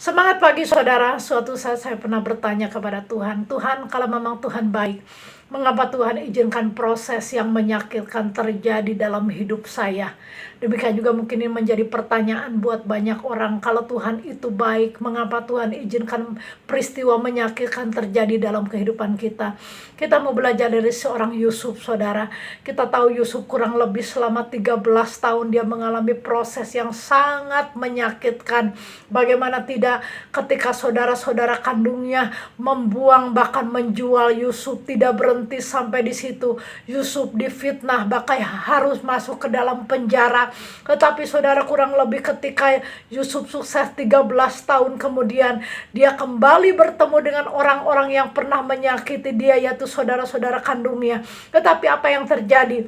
Semangat pagi saudara. Suatu saat saya pernah bertanya kepada Tuhan, Tuhan, kalau memang Tuhan baik, mengapa Tuhan izinkan proses yang menyakitkan terjadi dalam hidup saya? Demikian juga mungkin ini menjadi pertanyaan buat banyak orang. Kalau Tuhan itu baik, mengapa Tuhan izinkan peristiwa menyakitkan terjadi dalam kehidupan kita? Kita mau belajar dari seorang Yusuf, saudara. Kita tahu Yusuf kurang lebih selama 13 tahun dia mengalami proses yang sangat menyakitkan. Bagaimana tidak, ketika saudara-saudara kandungnya membuang bahkan menjual Yusuf, tidak berhenti sampai di situ. Yusuf difitnah, bahkan harus masuk ke dalam penjara. Tetapi saudara, kurang lebih ketika Yusuf sukses 13 tahun kemudian, dia kembali bertemu dengan orang-orang yang pernah menyakiti dia, yaitu saudara-saudara kandungnya. Tetapi apa yang terjadi?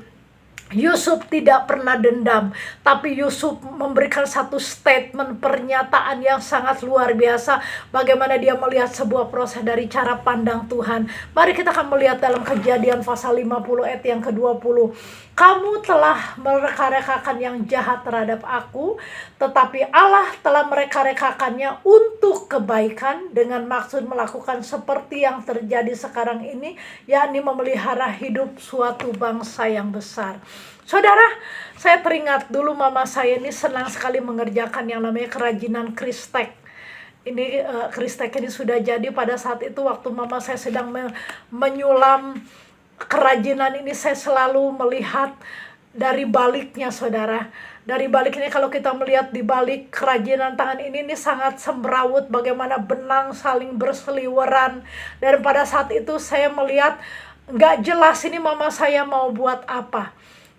Yusuf tidak pernah dendam, tapi Yusuf memberikan satu statement, pernyataan yang sangat luar biasa. Bagaimana dia melihat sebuah proses dari cara pandang Tuhan. Mari kita akan melihat dalam Kejadian pasal 50 ayat yang ke-20. Kamu telah mereka-rekakan yang jahat terhadap aku, tetapi Allah telah mereka-rekakannya untuk kebaikan, dengan maksud melakukan seperti yang terjadi sekarang ini, yakni memelihara hidup suatu bangsa yang besar. Saudara, saya teringat dulu mama saya ini senang sekali mengerjakan yang namanya kerajinan kristek. Ini kristek ini sudah jadi pada saat itu waktu mama saya sedang menyulam kerajinan ini. Saya selalu melihat dari baliknya, saudara. Dari balik ini, kalau kita melihat di balik kerajinan tangan ini sangat semrawut, bagaimana benang saling berseliweran. Dan pada saat itu saya melihat gak jelas ini mama saya mau buat apa.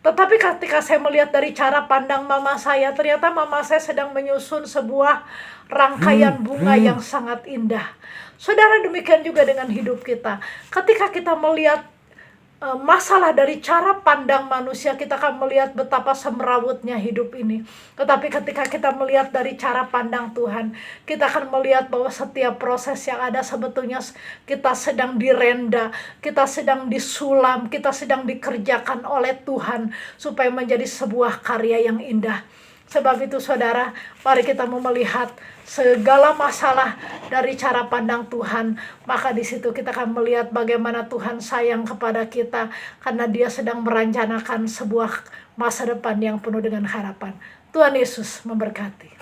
Tetapi ketika saya melihat dari cara pandang mama saya, ternyata mama saya sedang menyusun sebuah rangkaian bunga yang sangat indah. Saudara, demikian juga dengan hidup kita. Ketika kita melihat masalah dari cara pandang manusia, kita akan melihat betapa semrawutnya hidup ini. Tetapi ketika kita melihat dari cara pandang Tuhan, kita akan melihat bahwa setiap proses yang ada sebetulnya kita sedang direnda, kita sedang disulam, kita sedang dikerjakan oleh Tuhan supaya menjadi sebuah karya yang indah. Sebab itu saudara, mari kita mau melihat segala masalah dari cara pandang Tuhan. Maka di situ kita akan melihat bagaimana Tuhan sayang kepada kita, karena Dia sedang merencanakan sebuah masa depan yang penuh dengan harapan. Tuhan Yesus memberkati.